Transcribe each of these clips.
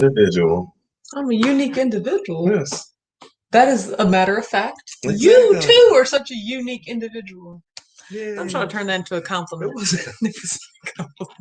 individual. I'm a unique individual. Yes. That is a matter of fact. Exactly. You too are such a unique individual. Yeah. I'm trying to turn that into a compliment. It was a compliment.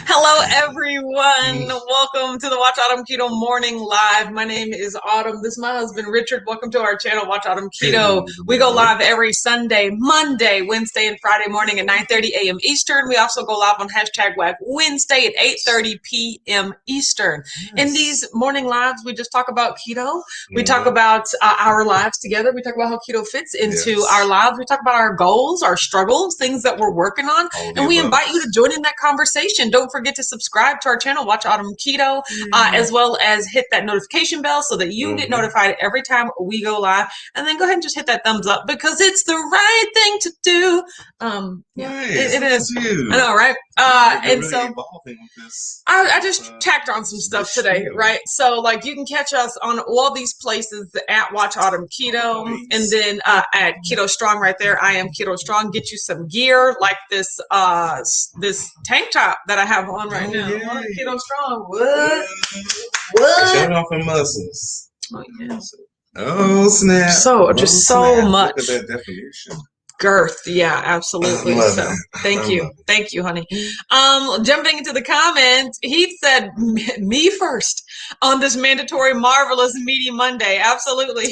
Hello, everyone. Welcome to the Watch Autumn Keto Morning Live. My name is Autumn. This is my husband, Richard. Welcome to our channel, Watch Autumn Keto. We go live every Sunday, Monday, Wednesday, and Friday morning at 9:30 a.m. Eastern. We also go live on #WAG Wednesday at 8:30 p.m. Eastern. In these morning lives, we just talk about keto. We talk about our lives together. We talk about how keto fits into our lives. We talk about our goals, our struggles, things that we're working on. And we invite you to join in that conversation. Don't forget to subscribe to our channel, Watch Autumn Keto, as well as hit that notification bell so that you get notified every time we go live. And then go ahead and just hit that thumbs up because it's the right thing to do. It is. I know, right? And really so I just tacked on some stuff today, right? So like you can catch us on all these places at Watch Autumn Keto, and then at Keto Strong right there. I am Keto Strong. Get you some gear like this this tank top that I have on right now. Keto Strong. What? Showing off the muscles. Oh yeah. Oh snap! So just so much. Look at that definition. Girth, yeah, absolutely. So thank you, honey. Jumping into the comments, Heath said, "Me first on this mandatory marvelous meaty Monday." Absolutely.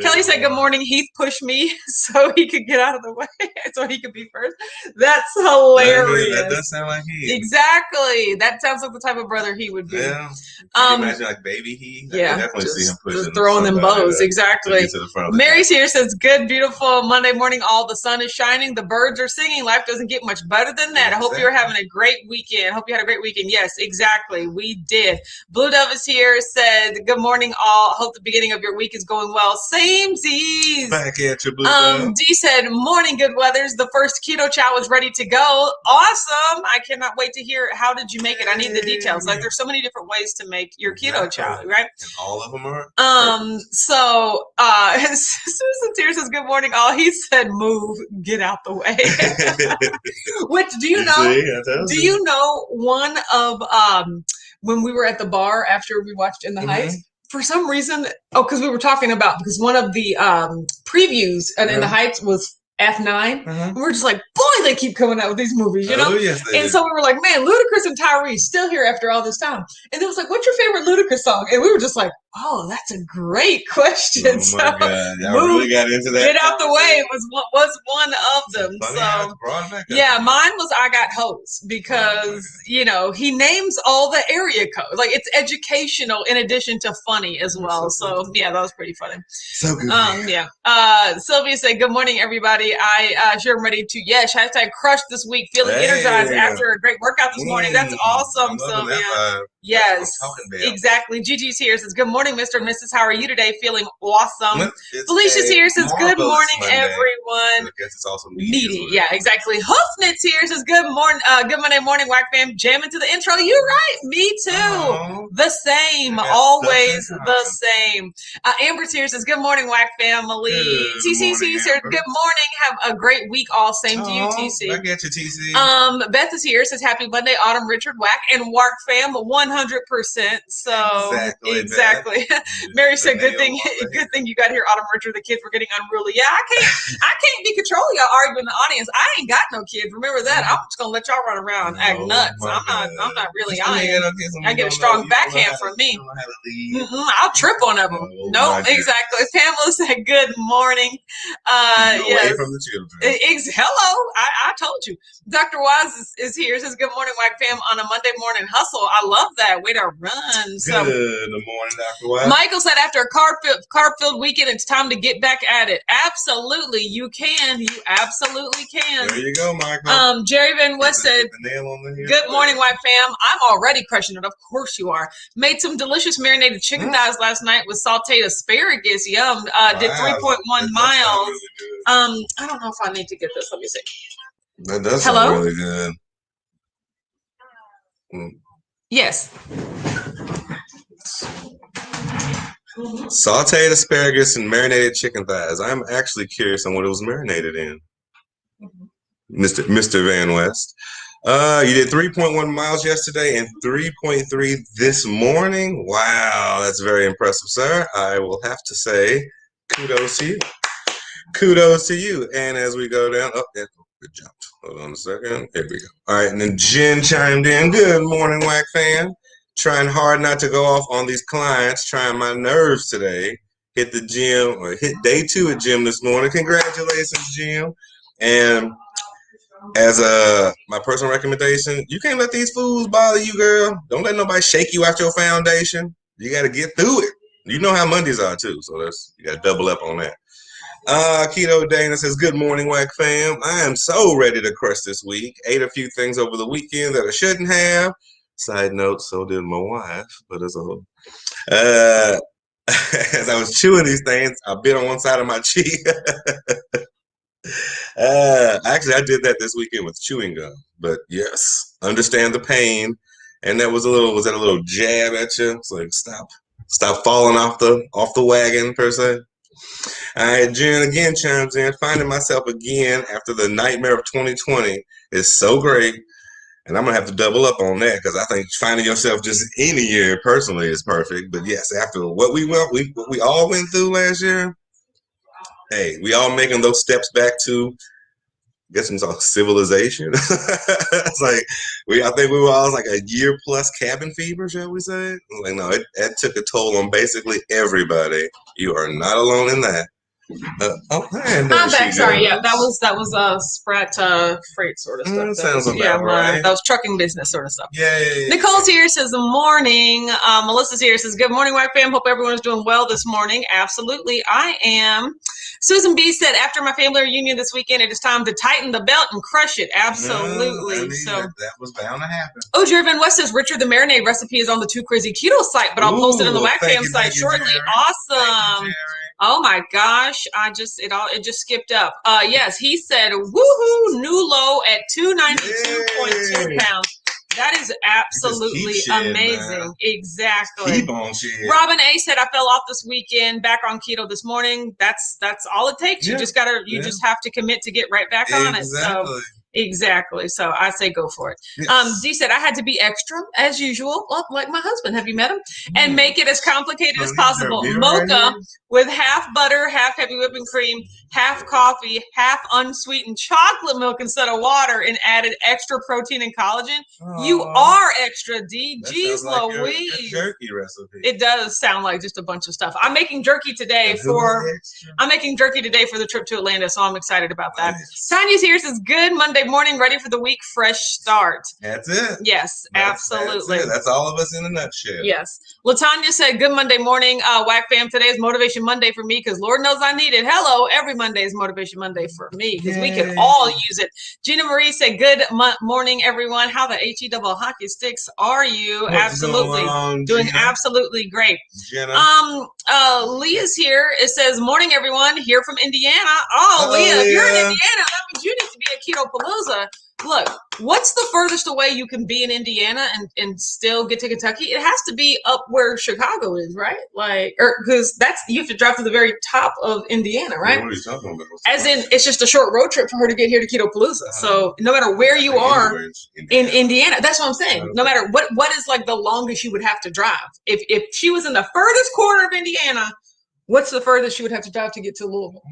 Kelly said, "Good morning." Heath pushed me so he could get out of the way, so he could be first. That's hilarious. That does sound like Heath. Exactly. That sounds like the type of brother he would be. Yeah. Can you imagine like baby Heath? Yeah. I can definitely see him pushing, throwing them bows. Exactly. Mary's here says, "Good, beautiful Monday morning. All the sun is shining. The birds are singing. Life doesn't get much better than that. I hope you're having a great weekend. Hope you had a great weekend." Yes, exactly. We did. Blue Dove is here, said, "Good morning, all. Hope the beginning of your week is going well." Same Z's. Back at you, Blue Dove. D said, "Morning, good weathers. The first keto chow is ready to go." Awesome. I cannot wait to hear. How did you make it? I need the details. Like there's so many different ways to make your keto chow, right? And all of them are. So Susan Tear says, "Good morning, all." He said, "Move, get out the way." Which do you know? Do you know one of when we were at the bar after we watched In the Heights? For some reason, because we were talking about because one of the previews at In the Heights was F9, and we're just like, boy, they keep coming out with these movies, you know? Oh, yes, and so we were like, man, Ludacris and Tyrese still here after all this time. And it was like, what's your favorite Ludacris song? And we were just like, oh, that's a great question. Oh my God, y'all really got into that. Get out the way was one of them. So yeah, mine was I Got Hose because you know he names all the area code. Like it's educational in addition to funny as well. So yeah, that was pretty funny. So good. Sylvia said, "Good morning, everybody. I sure am ready to # crush this week. Feeling energized after a great workout this morning." That's awesome, Sylvia. Yes, exactly. Gigi's here says, "Good morning, Mr. and Mrs. How are you today? Feeling awesome." Felicia's here says, "Good morning, everyone." I guess it's also meaty. Yeah, exactly. Hoofnit's here says, "Good morning, good Monday morning, WAC fam. Jamming to the intro." You're right. Me too. The same. Always the same. Amber's here says, "Good morning, WAC family." TCC says, "Good morning. Have a great week all. Same to you, TC." I get you, TC. Beth is here says, "Happy Monday, Autumn, Richard, WAC, and WARC fam." 100%. So exactly. Mary said, good thing you got here, Autumn, Richard. The kids were getting unruly. Yeah, I can't be controlling y'all arguing in the audience. I ain't got no kids. Remember that. I'm just gonna let y'all run around, act nuts. I'm not really. I get a strong backhand from me. I'll trip on them. No, exactly. Pamela said, "Good morning." Away from the children. Hello. I told you. Dr. Wise is here. Says, "Good morning, WAC fam, on a Monday morning hustle." I love that. Way to run. So, good morning, Dr. Wise. Michael said, "After a carb-filled weekend, it's time to get back at it." Absolutely, you can. You absolutely can. There you go, Michael. Jerry Van West said, "Good morning, WAC fam. I'm already crushing it. Of course you are. Made some delicious marinated chicken thighs last night with sauteed asparagus. Yum. Did 3.1 miles. Really I don't know if I need to get this. Let me see. That does sound really good. Yes. Sauteed asparagus and marinated chicken thighs. I'm actually curious on what it was marinated in. Mr. Van West. You did 3.1 miles yesterday and 3.3 this morning. Wow, that's very impressive, sir. I will have to say kudos to you. Kudos to you. And as we go down, good jumped. Hold on a second. Here we go. All right, and then Jen chimed in. Good morning, WAC fan. Trying hard not to go off on these clients, trying my nerves today. Hit the gym, or hit day 2 at gym this morning. Congratulations, Jim. And as my personal recommendation, you can't let these fools bother you, girl. Don't let nobody shake you out your foundation. You got to get through it. You know how Mondays are too, so you got to double up on that. Keto Dana says, good morning, WAC fam. I am so ready to crush this week. Ate a few things over the weekend that I shouldn't have. Side note, so did my wife, but as a whole. As I was chewing these things, I bit on one side of my cheek. Actually, I did that this weekend with chewing gum. But yes, understand the pain. And that was that a little jab at you? It's like stop falling off the wagon per se. All right, Jen again chimes in. Finding myself again after the nightmare of 2020 is so great. And I'm going to have to double up on that because I think finding yourself just any year personally is perfect. But yes, after what we all went through last year, hey, we all making those steps back to, I guess it's all civilization. It's like I think we were all like a year plus cabin fever, shall we say? Like, no, it took a toll on basically everybody. You are not alone in that. I'm back. Sorry, yeah, that was Sprat freight sort of stuff. Sounds about right. That was trucking business sort of stuff. Yeah. Nicole's here, says morning. Melissa's here, says good morning, WAC fam. Hope everyone is doing well this morning. Absolutely, I am. Susan B said, after my family reunion this weekend, it is time to tighten the belt and crush it. Absolutely. That was bound to happen. Oh, Jervin West says, Richard, the marinade recipe is on the Too Crazy Keto site, but I'll post it on the WAC fam site shortly. Jerry. Awesome. Oh my gosh, it just skipped up. Yes, he said, woohoo, new low at 292.2 pounds. That is absolutely amazing. Man. Exactly. Keep on shit. Robin A said, I fell off this weekend, back on keto this morning. That's all it takes. You just just have to commit to get right back on it. So exactly. So I say go for it. Yes. D said, I had to be extra as usual, like my husband. Have you met him? And make it as complicated as possible. Mocha with half butter, half heavy whipping cream, half coffee, half unsweetened chocolate milk instead of water, and added extra protein and collagen. You are extra, D. Jeez Louise. Your jerky recipe. It does sound like just a bunch of stuff. I'm making jerky today for the trip to Atlanta, so I'm excited about that. Nice. Tanya's here, says good Monday morning, ready for the week, fresh start. That's it. Yes, absolutely. That's all of us in a nutshell. Yes. LaTanya said, good Monday morning, WAC fam. Today is Motivation Monday for me because Lord knows I need it. Hello, every Monday is Motivation Monday for me because we can all use it. Gina Marie said, good morning, everyone. How the HE double hockey sticks are you? What's absolutely. Doing Gina? Absolutely great. Jenna. Leah's here. It says, morning, everyone. Here from Indiana. Oh, Leah, if you're in Indiana, that means you need to be at Keto Palooza. Look, what's the furthest away you can be in Indiana and still get to Kentucky? It has to be up where Chicago is, right? Because you have to drive to the very top of Indiana, right? What are you talking about? As in, it's just a short road trip for her to get here to Keto Palooza. So no matter where you are in Indiana, that's what I'm saying. No matter what is like the longest you would have to drive. If she was in the furthest corner of Indiana, what's the furthest you would have to drive to get to Louisville?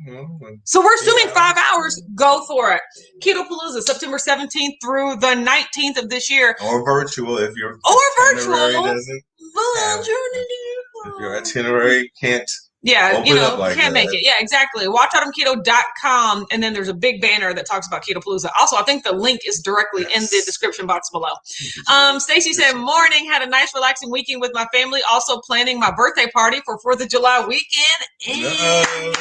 So we're assuming 5 hours. Go for it. Keto Palooza, September 17th through the 19th of this year. Or virtual if your itinerary can't. Yeah, can't make it. Yeah, exactly. WatchAutumnKeto.com, and then there's a big banner that talks about Keto Palooza. Also, I think the link is directly in the description box below. Stacy said, morning, had a nice relaxing weekend with my family. Also planning my birthday party for 4th of July weekend.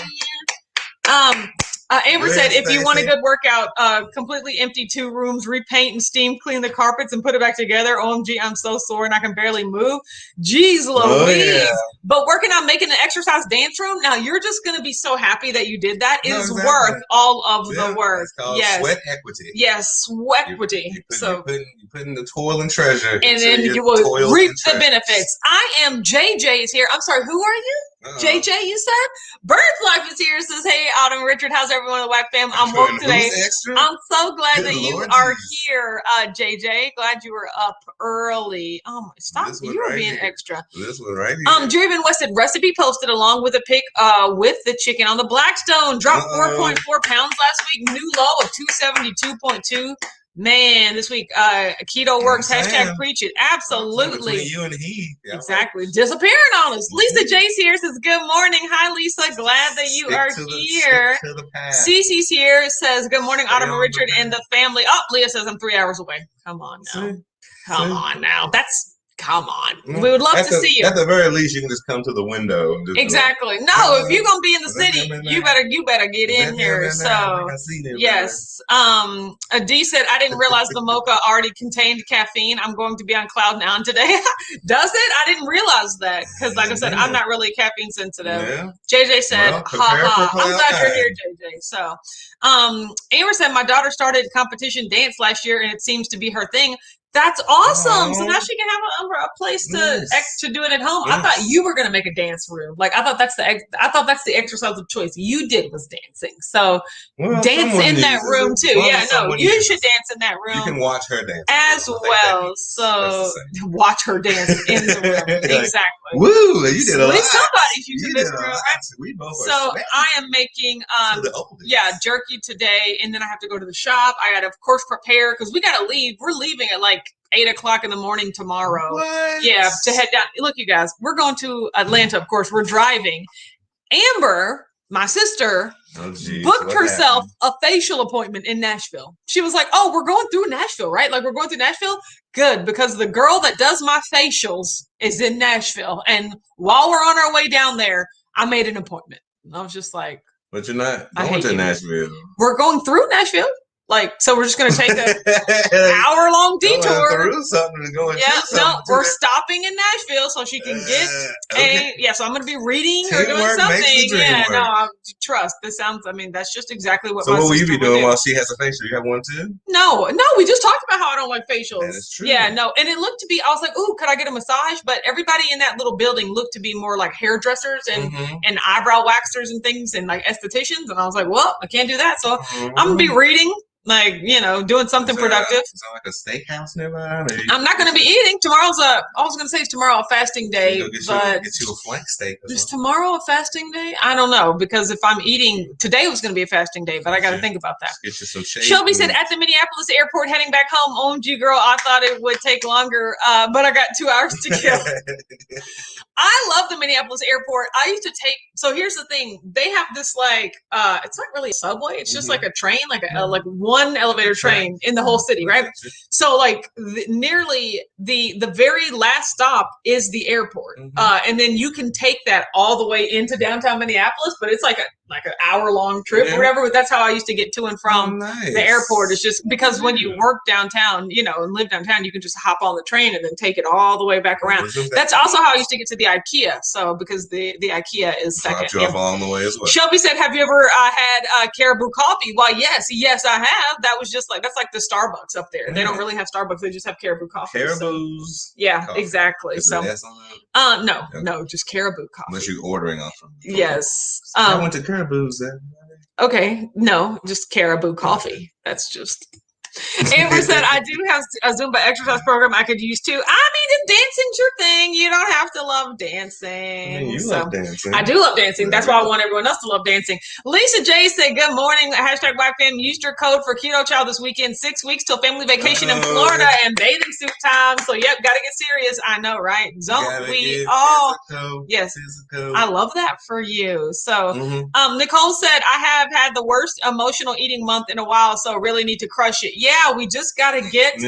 Amber said, if you want a good workout, completely empty 2 rooms, repaint and steam clean the carpets and put it back together. OMG, I'm so sore and I can barely move. Jeez Louise. But working on making an exercise dance room, now you're just going to be so happy that you did that. It is worth all of the work. Yes. Sweat equity. Yes, sweat equity. You're putting the toil and treasure. And then you will reap the benefits. I am JJ's here. I'm sorry, who are you? JJ, you said? Bird's Life is here. Says, hey, Autumn, Richard, how's everyone in the WAC fam? I'm woke today. I'm so glad that you are here, JJ. Glad you were up early. Oh, my, stop. You were being extra. This one right here. Driven West said, recipe posted along with a pic with the chicken on the Blackstone. Dropped 4.4 pounds last week. New low of 272.2. Man, this week, keto works. Hashtag preach it. Absolutely. Between you and he. Exactly. Disappearing on us. Lisa Jace here says, good morning. Hi, Lisa. Glad that you are here. Cece's here says, good morning, Autumn and Richard and the family. Oh, Leah says, I'm 3 hours away. Come on now. Come on now. Come on. We would love to see you. At the very least, you can just come to the window. Exactly. No, if you're gonna be in the city, you better get in here. So yes. Dee said, I didn't realize the mocha already contained caffeine. I'm going to be on cloud nine today. Does it? I didn't realize that because, like I said, I'm not really caffeine sensitive. Yeah. JJ said, ha ha. I'm glad you're here, JJ. So, Amber said, my daughter started competition dance last year, and it seems to be her thing. That's awesome. So now she can have a place to do it at home. I thought you were going to make a dance room. Like I thought that's the exercise of choice. You did was dancing. So dance in that room too. Yeah, no, you should dance in that room. You can watch her dance as well. So watch her dance in the room. Exactly. Woo! You did a lot. Somebody's using this room. So I am making jerky today, and then I have to go to the shop. I got to of course prepare because we got to leave. We're leaving at like 8 o'clock in the morning tomorrow. What? Yeah, to head down. Look, you guys, we're going to Atlanta. Of course, we're driving. Amber, my sister, booked herself a facial appointment in Nashville. She was like, "Oh, we're going through Nashville, right? Like we're going through Nashville. Good, because the girl that does my facials is in Nashville. And while we're on our way down there, I made an appointment. And I was just like, but you're not going to Nashville. We're going through Nashville." Like, so we're just going to take an hour-long detour. We're stopping in Nashville so she can get so I'm going to be reading or doing something. Trust. This sounds, that's just exactly what my sister So what will you be doing while she has a facial? You have one too? No, we just talked about how I don't like facials. That is true. Yeah, no, and it looked to be, I was like, ooh, could I get a massage? But everybody in that little building looked to be more like hairdressers and eyebrow waxers and things and like estheticians. And I was like, well, I can't do that. So I'm going to be reading. Like, doing something productive. Is that like a steakhouse nearby? I'm not going to be eating. Tomorrow's I was going to say it's tomorrow a fasting day. Get you a flank steak. Is tomorrow a fasting day? I don't know, because if I'm eating, today was going to be a fasting day, but I got to think about that. Get you some shade. Shelby said, at the Minneapolis airport heading back home, OMG girl, I thought it would take longer, but I got 2 hours to kill. I love the Minneapolis airport. I used to so here's the thing. They have this like, it's not really a subway. It's just like a train, like one elevator train in the whole city, right? So like nearly the very last stop is the airport. And then you can take that all the way into downtown Minneapolis, but it's like an hour-long trip or whatever. But that's how I used to get to and from the airport. It's just because when you work downtown, and live downtown, you can just hop on the train and then take it all the way back around. That's also how I used to get to the IKEA. So because the IKEA is second. Dropped you off along the way as well. Shelby said, have you ever had caribou coffee? Why, yes, I have. That was just that's like the Starbucks up there. They don't really have Starbucks. They just have caribou coffee. Caribou's. Yeah, coffee. Exactly. Is so no, just caribou coffee. Unless you're ordering off from. Yes. I went to Caribou's then. Okay, no, just caribou coffee. That's just. Amber said, I do have a Zumba exercise program I could use too. If dancing's your thing, you don't have to love dancing. You love dancing. I do love dancing. That's why I want everyone else to love dancing. Lisa J said, good morning. Hashtag Black Fam. Used your code for Keto Child this weekend. 6 weeks till family vacation in Florida and bathing suit time. So, got to get serious. I know, right? Don't we all? Yes. I love that for you. So, Nicole said, I have had the worst emotional eating month in a while, so really need to crush it. Yeah, we just got to get,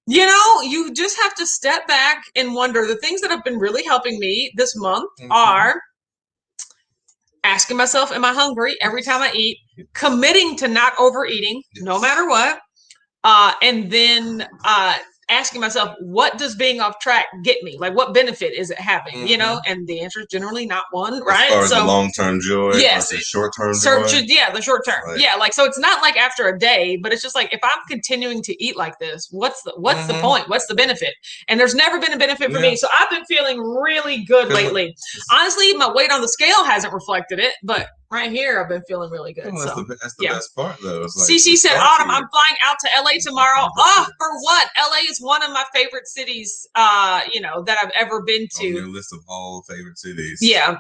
you just have to step back and wonder. The things that have been really helping me this month are asking myself, am I hungry every time I eat? Committing to not overeating, no matter what. And then asking myself, what does being off track get me? Like, what benefit is it having? You know, and the answer is generally not one, right? As far as the long-term joy, yes, versus short-term joy. Yeah, the short term. Like, yeah, like so it's not like after a day, but it's just like if I'm continuing to eat like this, what's the point? What's the benefit? And there's never been a benefit for me. So I've been feeling really good lately. Honestly, my weight on the scale hasn't reflected it, but right here I've been feeling really good. Well, that's the best part, though. It's like, CC said, Autumn, I'm flying out to LA tomorrow. Oh, for what? LA is one of my favorite cities, you know, that I've ever been to. On your list of all favorite cities. Yeah,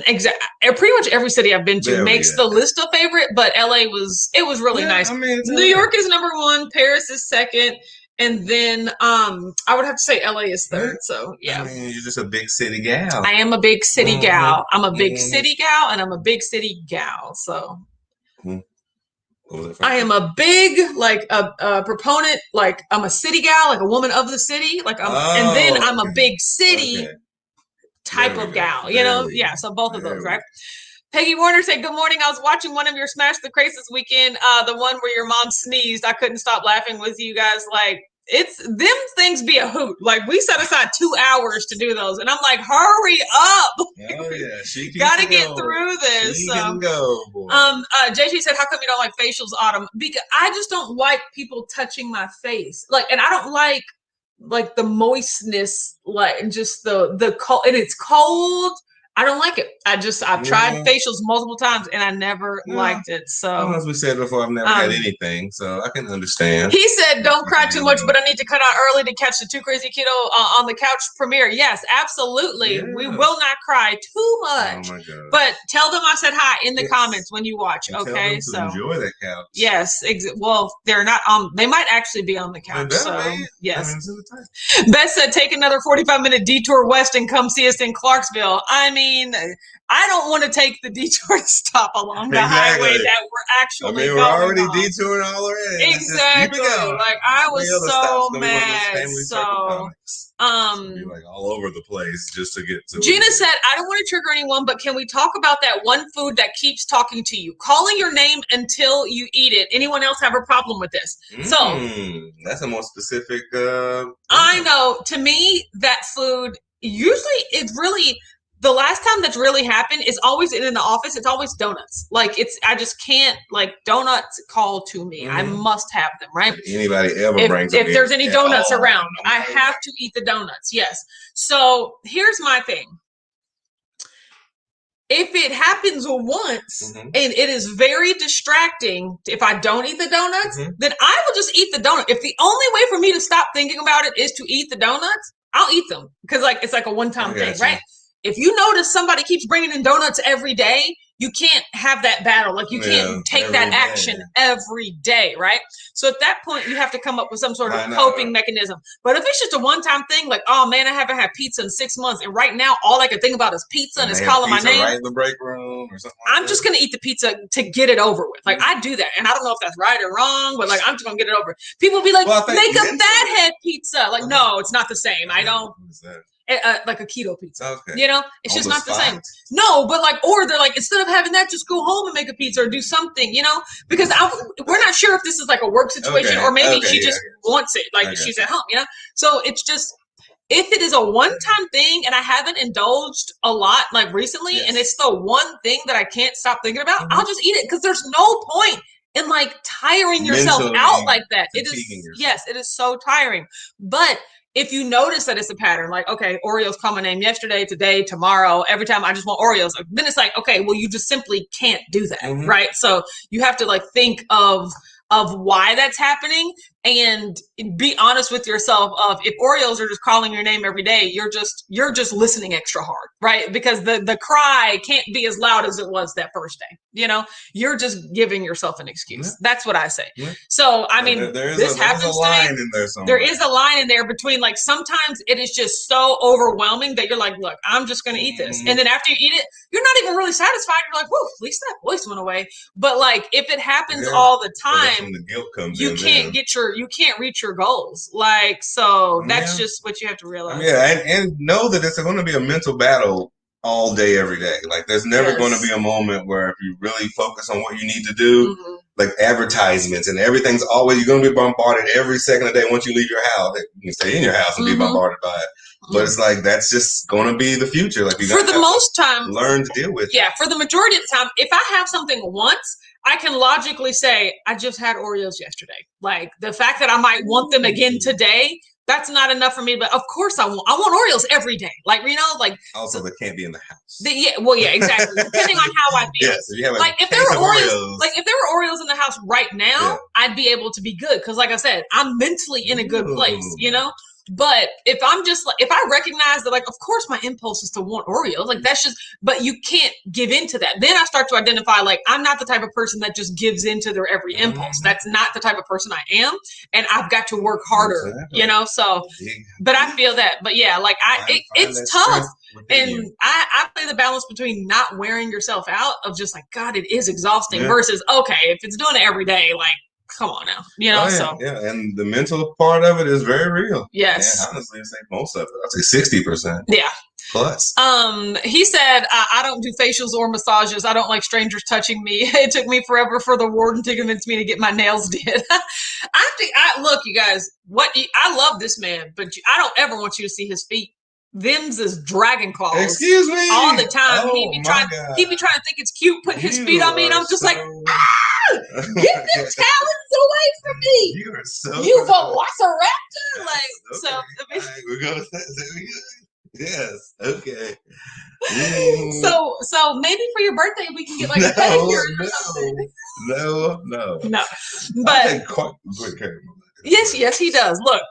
exactly. Pretty much every city I've been to makes the list of favorite, but LA was really nice. I mean, New York is number one, Paris is second, and then I would have to say LA is third. So yeah, I mean, you're just a big city gal. I am a big city gal. I'm a big city gal, and I'm a big city gal. So I am a big like a proponent. Like I'm a city gal, like a woman of the city. Like and then I'm a big city type of gal. You know, So both of those, right? Peggy Warner said, good morning. I was watching one of your Smash the Craze this weekend. The one where your mom sneezed. I couldn't stop laughing with you guys. Like, it's them things be a hoot. Like, we set aside 2 hours to do those. And I'm like, hurry up. Oh, yeah. She can Gotta get through this. She can go, boy. JG said, how come you don't like facials, Autumn? Because I just don't like people touching my face. Like, and I don't like the moistness, like, and just the cold, and it's cold. I don't like it. I've tried facials multiple times and I never liked it. So as we said before, I've never had anything, so I can understand. He said, don't cry too much, but I need to cut out early to catch the Too Crazy Keto on the couch premiere. Yes, absolutely. Yeah. We will not cry too much. Oh my God. But tell them I said hi in the comments when you watch. And okay. So enjoy that couch. Yes. Well, they're not they might actually be on the couch. So yes. Beth said, take another 45-minute detour west and come see us in Clarksville. I mean, I don't want to take the detour to stop along the highway that we're actually we're already detouring all already. Exactly. Like I was so mad. So be like all over the place just to get to Gina said, I don't want to trigger anyone, but can we talk about that one food that keeps talking to you? Calling your name until you eat it. Anyone else have a problem with this? So that's a more specific I know. To me, that food usually it's really the last time that's really happened is always in the office. It's always donuts. Like I just can't donuts call to me. I must have them, right? If anybody ever brings if there's any donuts around, I have to eat the donuts. Yes. So here's my thing. If it happens once and it is very distracting, if I don't eat the donuts, then I will just eat the donut. If the only way for me to stop thinking about it is to eat the donuts, I'll eat them because it's like a one-time thing, right? If you notice somebody keeps bringing in donuts every day, you can't have that battle. Like you can't take that action every day, right? So at that point, you have to come up with some sort of coping mechanism. But if it's just a one-time thing, like, oh man, I haven't had pizza in 6 months, and right now all I can think about is pizza and it's calling my name. Right in the break room or something. I'm just gonna eat the pizza to get it over with. Like I do that, and I don't know if that's right or wrong, but like I'm just gonna get it over. People be like, make a fathead pizza. Like, no, it's not the same. I don't. Like a keto pizza, you know, it's just not the same. No, but or they're like, instead of having that, just go home and make a pizza or do something, you know, because we're not sure if this is like a work situation or maybe she just wants it, like she's at home, you know. So it's just if it is a one-time thing and I haven't indulged a lot like recently, and it's the one thing that I can't stop thinking about, I'll just eat it because there's no point in like tiring yourself out like that. It is it is so tiring, but. If you notice that it's a pattern, like, okay, Oreos call my name yesterday, today, tomorrow, every time I just want Oreos, then it's like, okay, well, you just simply can't do that, right? So you have to like think of why that's happening and be honest with yourself of if Oreos are just calling your name every day, you're just listening extra hard, right? Because the cry can't be as loud as it was that first day. You know, you're just giving yourself an excuse. That's what I say. So, I mean, this happens to me. There is a line in there between like sometimes it is just so overwhelming that you're like, look, I'm just going to eat this. And then after you eat it, you're not even really satisfied. You're like, whoa, at least that voice went away. But like if it happens all the time, the guilt comes you can't reach your goals. Like, so that's just what you have to realize. And know that it's going to be a mental battle all day, every day. Like, there's never going to be a moment where if you really focus on what you need to do, like advertisements and everything's always, you're going to be bombarded every second of the day. Once you leave your house, you can stay in your house and be bombarded by it. But it's like, that's just going to be the future. Like, you got to most time learn to deal with it. Yeah, for the majority of the time, if I have something once, I can logically say, I just had Oreos yesterday. Like, the fact that I might want them again today, that's not enough for me. But of course I want Oreos every day. Like, you know, like. Also, they can't be in the house. Yeah, exactly. Depending on how I feel. Yes, if you have like, if there were Oreos, like if there were Oreos in the house right now, I'd be able to be good. Cause like I said, I'm mentally in a good place, you know? But if I'm just like, if I recognize that, like, of course my impulse is to want Oreos, like that's just, but you can't give into that. Then I start to identify, like, I'm not the type of person that just gives into their every impulse. That's not the type of person I am. And I've got to work harder, you know? So, but I feel that, but yeah, like it's tough. And I play the balance between not wearing yourself out of just like, God, it is exhausting versus, okay, if it's doing it every day, like, come on now, you know. And the mental part of it is very real. Yes, and honestly, I say most of it. I'd say 60%. Yeah. Plus. He said, I don't do facials or massages. I don't like strangers touching me. It took me forever for the warden to convince me to get my nails did. Look, you guys, I love this man, but I don't ever want you to see his feet. Them's is dragon claws. Excuse me. All the time. He be trying to think it's cute, putting his feet on me, and I'm just like, get them talons away from me. You are so You velociraptor. Like, so. We're going to yes. Okay. So maybe for your birthday we can get like a pedicure or something. No. But great care of my Yes, he does. Look,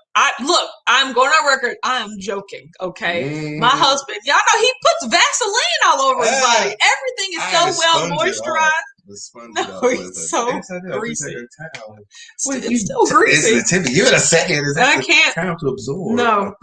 I'm going on record. I am joking, okay? My husband, y'all know he puts Vaseline all over his body. Everything is so well moisturized. No, it's so greasy. It's still greasy. Give it a second. I can't. Time to absorb. No.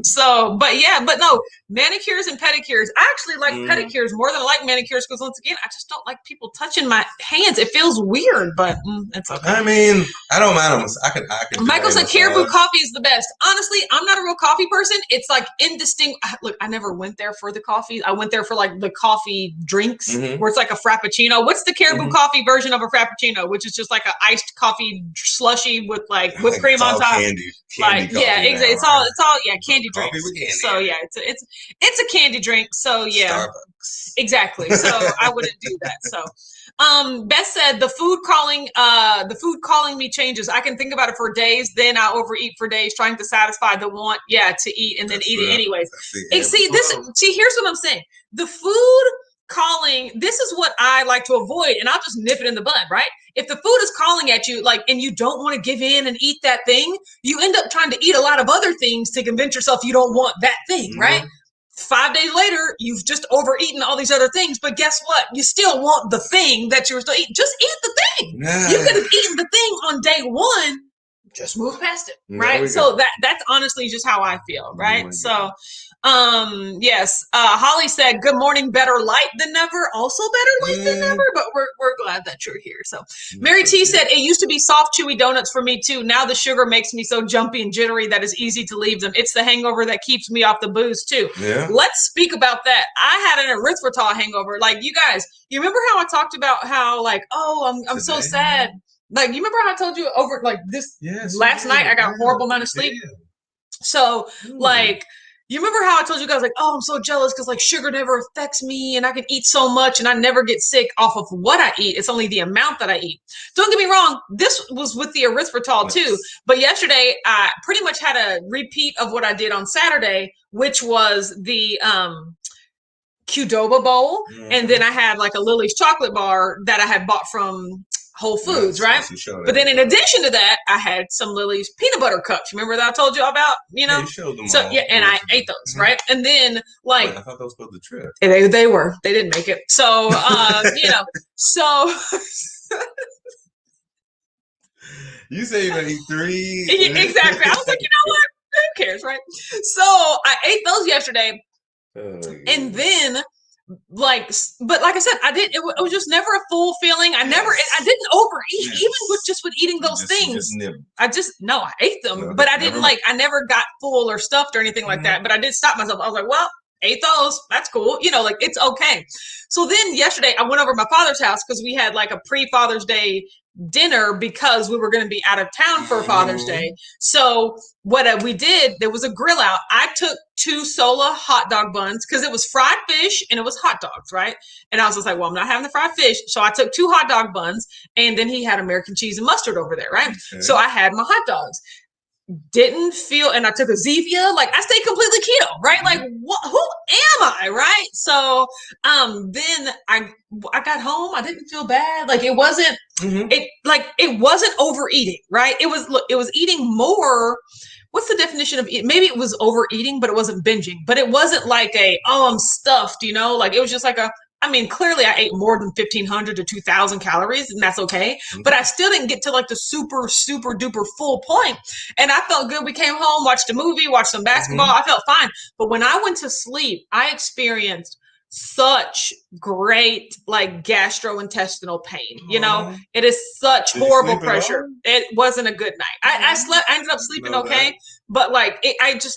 So, but no, manicures and pedicures. I actually like pedicures more than I like manicures because once again, I just don't like people touching my hands. It feels weird, but it's okay. I mean, I don't mind. I can. Michael said Caribou coffee is the best. Honestly, I'm not a real coffee person. It's like indistinct. Look, I never went there for the coffee. I went there for like the coffee drinks where it's like a frappuccino. What's the Caribou coffee version of a frappuccino, which is just like an iced coffee slushy with like whipped cream on top. Candy exactly. It's all candy drinks. So yeah, it's a candy drink. So yeah, Starbucks. Exactly. So I wouldn't do that. So Beth said the food calling me changes. I can think about it for days, then I overeat for days, trying to satisfy the want, to eat and then eat it anyways. See, here's what I'm saying. The food calling, this is what I like to avoid, and I'll just nip it in the bud, right? If the food is calling at you, like, and you don't want to give in and eat that thing, you end up trying to eat a lot of other things to convince yourself you don't want that thing, right? 5 days later, you've just overeaten all these other things, but guess what? You still want the thing that you were still eating. Just eat the thing. You could have eaten the thing on day one. Just move past it, right? So that's honestly just how I feel, right? So, yes. Holly said, "Good morning. Better light than never. Also better late than never." But we're glad that you're here. So, Mary T said, "It used to be soft, chewy donuts for me too. Now the sugar makes me so jumpy and jittery that it's easy to leave them. It's the hangover that keeps me off the booze too." Yeah. Let's speak about that. I had an erythritol hangover. Like, you guys, you remember how I talked about how, like, oh, I'm so sad. Like, you remember how I told you over like this last night I got a horrible amount of sleep. So like, you remember how I told you guys, like, oh, I'm so jealous because like sugar never affects me and I can eat so much and I never get sick off of what I eat. It's only the amount that I eat. Don't get me wrong. This was with the erythritol too. But yesterday I pretty much had a repeat of what I did on Saturday, which was the Qdoba bowl. And then I had like a Lily's chocolate bar that I had bought from Whole Foods, right? But then in addition to that, I had some Lily's peanut butter cups. Remember that I told you about, you know? So yeah, and I ate those, right? And then like, I thought those were the trip. They were. They didn't make it. So you know, so you say you're gonna eat 3. Exactly. I was like, you know what? Who cares, right? So I ate those yesterday, and then. Like, but like I said, it was just never a full feeling. I didn't overeat, even with eating those things. I ate them, but I didn't I never got full or stuffed or anything like that. But I did stop myself. I was like, well, ate those. That's cool. You know, like it's okay. So then yesterday I went over to my father's house because we had like a pre-Father's Day dinner because we were going to be out of town for Father's Day. So what we did, there was a grill out. I took 2 Sola hot dog buns because it was fried fish and it was hot dogs, right? And I was just like, well, I'm not having the fried fish. So I took 2 hot dog buns, and then he had American cheese and mustard over there, right? Okay. So I had my hot dogs. Didn't feel, and I took a Zevia, like I stayed completely keto, right? Like who am I, right? So then I got home, I didn't feel bad. Like it wasn't it wasn't overeating, right? It was eating more. What's the definition of eating? Maybe it was overeating, but it wasn't binging. But it wasn't like I'm stuffed, you know? Like it was just like clearly I ate more than 1,500 to 2,000 calories, and that's okay. But I still didn't get to like the super, super duper full point. And I felt good. We came home, watched a movie, watched some basketball. I felt fine. But when I went to sleep, I experienced such great like gastrointestinal pain. You know, it is such horrible pressure. It wasn't a good night. I slept, I ended up sleeping okay. But like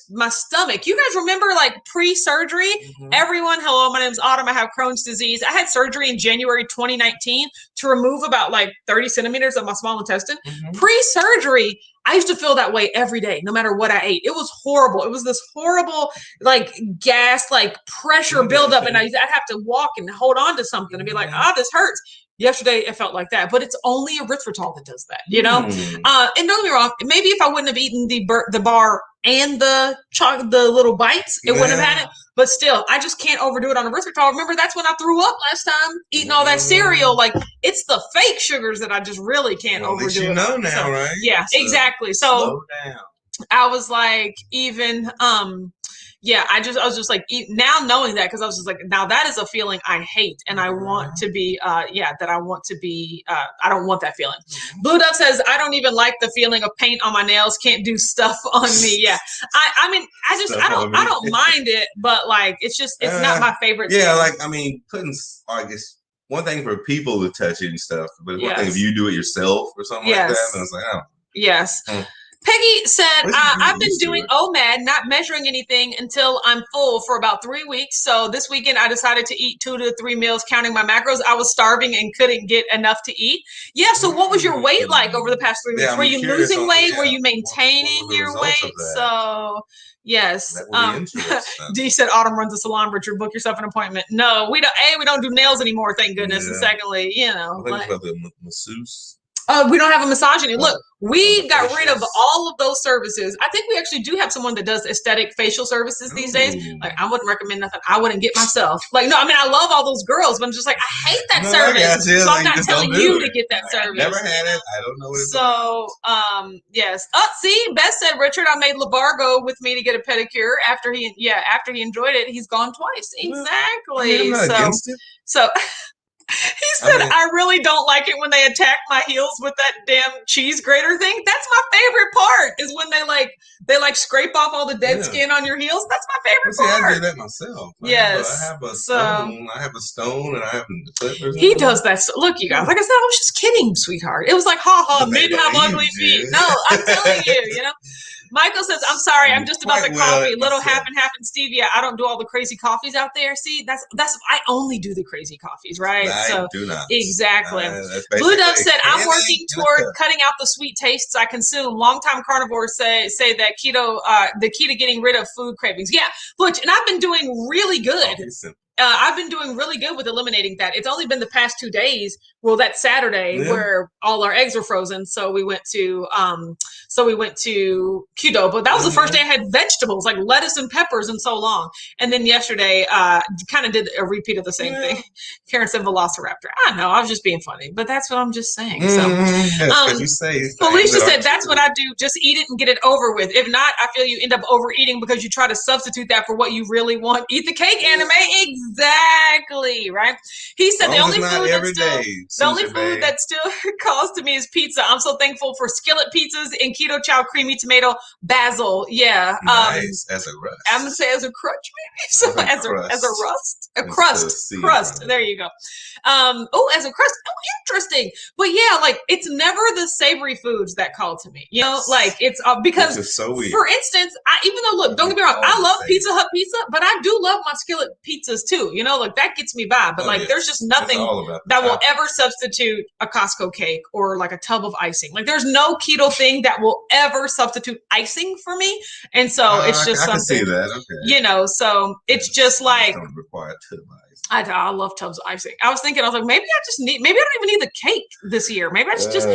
my stomach, you guys remember like pre-surgery, everyone, hello, my name's Autumn. I have Crohn's disease. I had surgery in January 2019 to remove about like 30 centimeters of my small intestine. Pre-surgery, I used to feel that way every day, no matter what I ate. It was horrible. It was this horrible, like gas, like pressure buildup. And I'd have to walk and hold on to something and be like, this hurts. Yesterday, it felt like that, but it's only erythritol that does that, you know? And don't get me wrong, maybe if I wouldn't have eaten the bar and the little bites, it wouldn't have had it. But still, I just can't overdo it on erythritol. Remember, that's when I threw up last time, eating all that cereal. Like, it's the fake sugars that I just really can't overdo. At least you know now, right? Yeah, so exactly. So slow down. I was like, even I was just like, now knowing that, because I was just like, now that is a feeling I hate, and I want to be, I don't want that feeling. Blue Duck says, I don't even like the feeling of paint on my nails. Can't do stuff on me. Yeah, I don't mind it, but like, it's not my favorite. Yeah, thing. I guess one thing for people to touch it and stuff, but one thing if you do it yourself or something like that, then it's like, oh. Yes. Peggy said, I've been doing OMAD, not measuring anything until I'm full for about 3 weeks. So this weekend, I decided to eat 2 to 3 meals, counting my macros. I was starving and couldn't get enough to eat. Yeah. So what was your weight like over the past 3 weeks? Were you losing weight? Were you maintaining your weight? So yes. D said, Autumn runs a salon. Richard, book yourself an appointment. No, we don't do nails anymore. Thank goodness. And secondly, the masseuse. We don't have a massage anymore. Look, we got rid of all of those services. I think we actually do have someone that does aesthetic facial services these days. Like, I wouldn't recommend nothing. I wouldn't get myself. Like, no, I love all those girls, but I'm just like, I hate that service. So I'm not telling you to get that service. Never had it. I don't know what it's yes. See, Beth said, Richard, I made LeVar go with me to get a pedicure after he enjoyed it. He's gone twice. Exactly. I'm not against it. So he said, I really don't like it when they attack my heels with that damn cheese grater thing. That's my favorite part, is when they scrape off all the dead skin on your heels. That's my favorite part. I do that myself. Yes. I have a stone and I have a clip. He does that. Look, you guys, like I said, I was just kidding, sweetheart. It was like, men have ugly feet. No, I'm telling you, Michael says, I'm sorry, I'm just about the coffee. Little half and stevia. I don't do all the crazy coffees out there. See, that's I only do the crazy coffees, right? I do not. Exactly. Blue Duck said, I'm working toward cutting out the sweet tastes I consume. Longtime carnivores say that the key to getting rid of food cravings. Yeah, and I've been doing really good. I've been doing really good with eliminating that. It's only been the past 2 days. Well, that Saturday where all our eggs were frozen, so we went to Keto. But that was the first day I had vegetables like lettuce and peppers in so long. And then yesterday, kind of did a repeat of the same thing. Karen said Velociraptor. I know, I was just being funny, but that's what I'm just saying. So, Felicia said that's what I do. Just eat it and get it over with. If not, I feel you end up overeating because you try to substitute that for what you really want. Eat the cake, anime. Exactly, right? He said the only food that still calls to me is pizza. I'm so thankful for skillet pizzas and keto chow, creamy tomato, basil. Yeah. Nice. As a rust. I'm gonna say as a crutch, maybe. So as a crust. There you go. As a crust. Oh, interesting. But yeah, like it's never the savory foods that call to me. You know, like it's because is so weird. For instance, even though look, don't get me wrong, I love Pizza Hut pizza, but I do love my skillet pizzas too. You know, like that gets me by. But there's just nothing that will ever substitute a Costco cake or like a tub of icing. Like there's no keto thing that will ever substitute icing for me. And so it's just something. I can see that. Okay. You know, so it's just like don't require a tub of icing. I love tubs of icing. I was like, maybe I don't even need the cake this year. Maybe it's just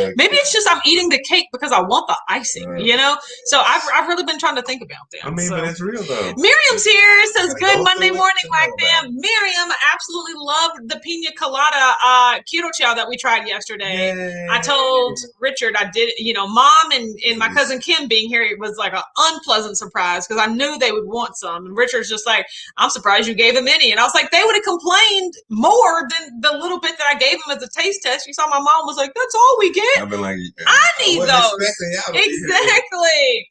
I'm eating the cake because I want the icing, you know? So I've really been trying to think about that. I mean, but it's real though. Miriam's here. It says, good Monday morning, Whack Bam. Miriam absolutely loved the pina colada keto chow that we tried yesterday. Yay. I told Richard I did, you know, Mom and my cousin Kim being here, it was like an unpleasant surprise because I knew they would want some. And Richard's just like, I'm surprised you gave them any. And I was like, they would have complained more than the little bit that I gave them as a taste test. You saw my mom was like, that's all we get. I've been like, I need those. Exactly.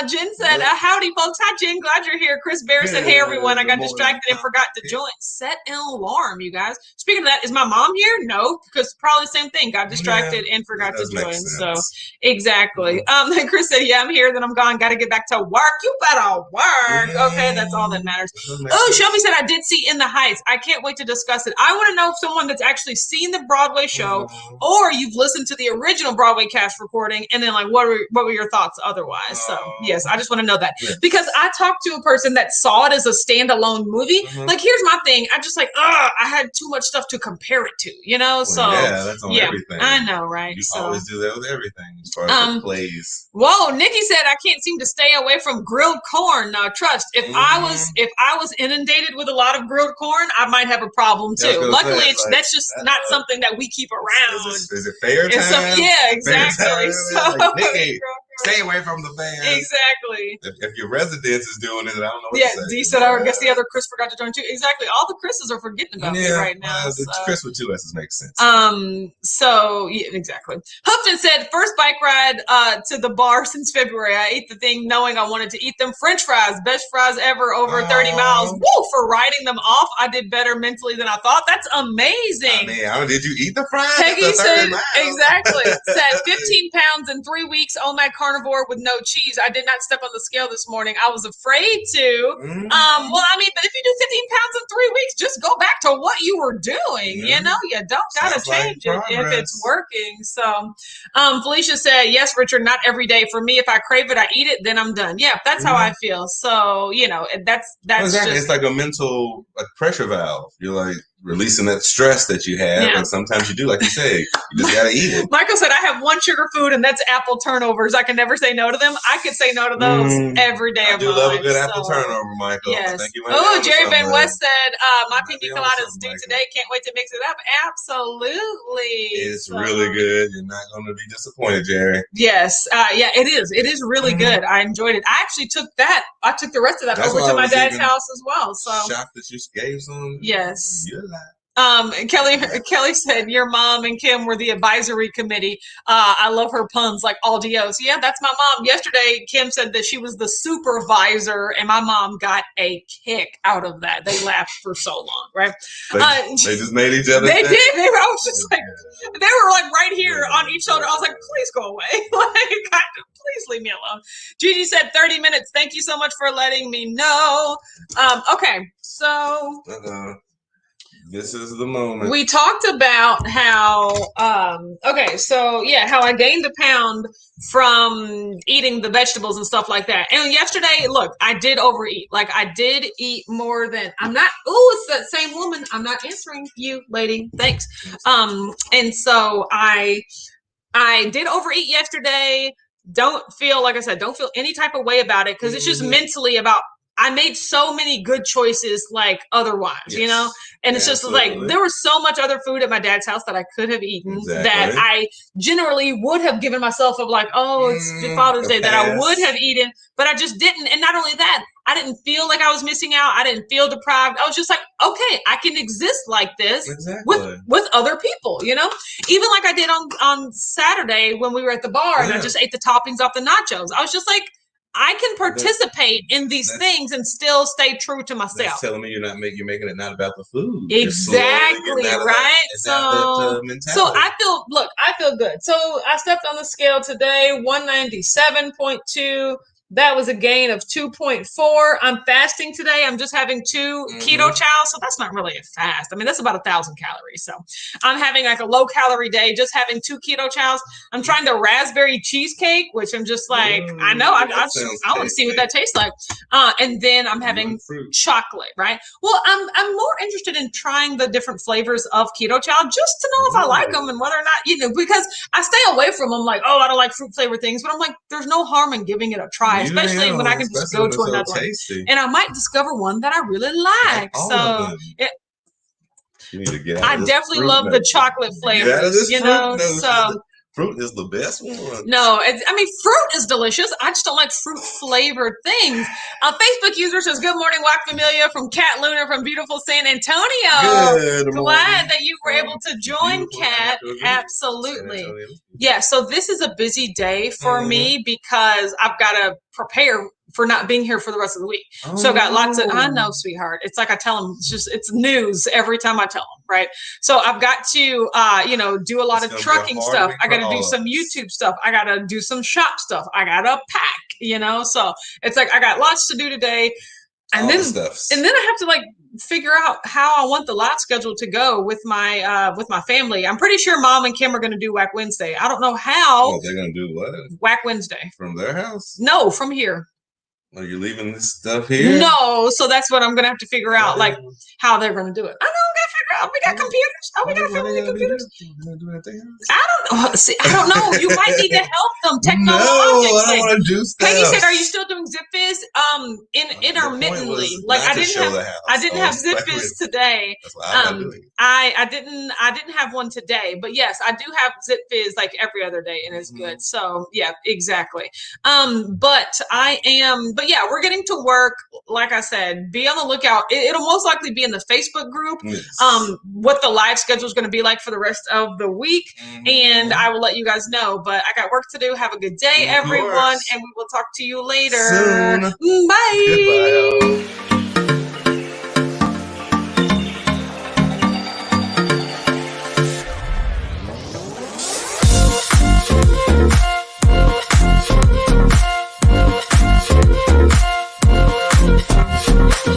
Jen said, howdy folks. Hi Jen, glad you're here. Chris Bear said, hey everyone, I got distracted and forgot to join. Set an alarm, you guys. Speaking of that, is my mom here? No, because probably the same thing. Got distracted and forgot to join. So exactly. Chris said, yeah, I'm here, then I'm gone. Got to get back to work. You better work. Okay, that's all that matters. Oh, Shelby said, I did see In the Heights. I can't wait to discuss it. I want to know if someone that's actually seen the Broadway show or you've listened to the original Broadway cast recording and then like what were your thoughts otherwise? So yes, I just want to know that because I talked to a person that saw it as a standalone movie. Like here's my thing. I just like, I had too much stuff to compare it to, you know? So that's on everything. I know, right? You always do that with everything as far as the plays. Whoa, Nikki said I can't seem to stay away from grilled corn. Trust, if I was inundated with a lot of grilled corn, I might have a problem too. Luckily, that's just not something that we keep around. Is it fair time? Yeah, exactly. So, Nikki, stay away from the fans. Exactly. If your residence is doing it, I don't know what to say. Dee said, I guess the other Chris forgot to join too. Exactly. All the Chris's are forgetting about me right now. Chris with two S's makes sense. So yeah, exactly. Hupton said, first bike ride to the bar since February. I ate the thing knowing I wanted to eat them. French fries, best fries ever over 30 miles. Woo! For riding them off, I did better mentally than I thought. That's amazing. Did you eat the fries? Peggy said, exactly. Said 15 pounds in 3 weeks. OMAD carnivore with no cheese. I did not step on the scale this morning. I was afraid to. Well, I mean, but if you do 15 pounds in 3 weeks, just go back to what you were doing. You know, you don't gotta change it if it's working. So Felicia said, yes, Richard, not every day. For me, if I crave it, I eat it, then I'm done. Yeah, that's how I feel. So, you know, that's exactly. It's like a mental pressure valve. You're like releasing that stress that you have, and sometimes you do, like you say, you just gotta eat it. Michael said, I have one sugar food, and that's apple turnovers. I can never say no to them. I could say no to those every day of my life. I do love a good apple turnover, Michael. Yes. Thank you, Jerry Van West said, my pina colada is due today. Can't wait to mix it up. Absolutely. It's really good. You're not going to be disappointed, Jerry. Yes. Yeah, it is. It is really good. I enjoyed it. I actually took that. I took the rest of that over to my dad's house as well. So shocked that you gave some. Yes. You're lying. Kelly said your mom and Kim were the advisory committee. I love her puns like all DOs. Yeah, that's my mom. Yesterday, Kim said that she was the supervisor, and my mom got a kick out of that. They laughed for so long, right? They just made each other. They did. I was just like, they were like right here on each shoulder. I was like, please go away. Like, please leave me alone. Gigi said 30 minutes. Thank you so much for letting me know. Okay, so. This is the moment. We talked about how, how I gained a pound from eating the vegetables and stuff like that. And yesterday, look, I did overeat. Like I did eat more than it's that same woman. I'm not answering you, lady. Thanks. And so I did overeat yesterday. Don't feel any type of way about it because it's just mentally about. I made so many good choices like otherwise, you know? And it's just like, there was so much other food at my dad's house that I could have eaten that I generally would have given myself of like, it's Father's Day that I would have eaten, but I just didn't. And not only that, I didn't feel like I was missing out. I didn't feel deprived. I was just like, okay, I can exist like this with other people, you know? Even like I did on Saturday when we were at the bar and I just ate the toppings off the nachos. I was just like, I can participate in these things and still stay true to myself. That's telling me you're making it not about the food. Exactly, right? So I feel good. So I stepped on the scale today, 197.2. That was a gain of 2.4. I'm fasting today. I'm just having 2 keto chows. So that's not really a fast. I mean, that's about 1,000 calories. So I'm having like a low calorie day, just having 2 keto chows. I'm trying the raspberry cheesecake, which I'm just like, I know, I want to see what that tastes like. And then I'm having chocolate, right? Well, I'm more interested in trying the different flavors of keto chow just to know if I like them and whether or not, because I stay away from them like, oh, I don't like fruit flavored things, but I'm like, there's no harm in giving it a try. Especially when I can just go to another one. And I might discover one that I really like. So you need to get I definitely love the chocolate flavors, so fruit is the best one. No, fruit is delicious. I just don't like fruit flavored things. A Facebook user says, "Good morning, Wack Familia from Kat Lunar from beautiful San Antonio." Good Glad that you were able to join, Kat. Absolutely. Yeah, so this is a busy day for me because I've got to prepare for not being here for the rest of the week. So I've got lots of, I know, sweetheart. It's like I tell them, it's news every time I tell them, right? So I've got to, do a lot of trucking stuff. I got to do some YouTube stuff. I got to do some shop stuff. I got to pack, so it's like, I got lots to do today. And then I have to like figure out how I want the live schedule to go with my family. I'm pretty sure Mom and Kim are going to do Wack Wednesday. I don't know how. Oh, they're going to do what? Wack Wednesday. From their house? No, from here. Are you leaving this stuff here? No, so that's what I'm gonna have to figure out, like how they're gonna do it. I know, we gotta figure out. We got computers. Oh, we got family computers. I don't know. See, I don't know. You might need to help them technologically. No, I don't want to do stuff. Peggy said, "Are you still doing Zip Fizz?" Intermittently. Like I didn't have Zip Fizz today. I didn't have one today, but yes, I do have Zip Fizz like every other day, and it's good. So yeah, exactly. But yeah, we're getting to work. Like I said, be on the lookout. It'll most likely be in the Facebook group. Yes. What the live schedule is going to be like for the rest of the week, and I will let you guys know. But I got work to do. Have a good day, everyone, and we will talk to you later. Soon. Bye. Goodbye.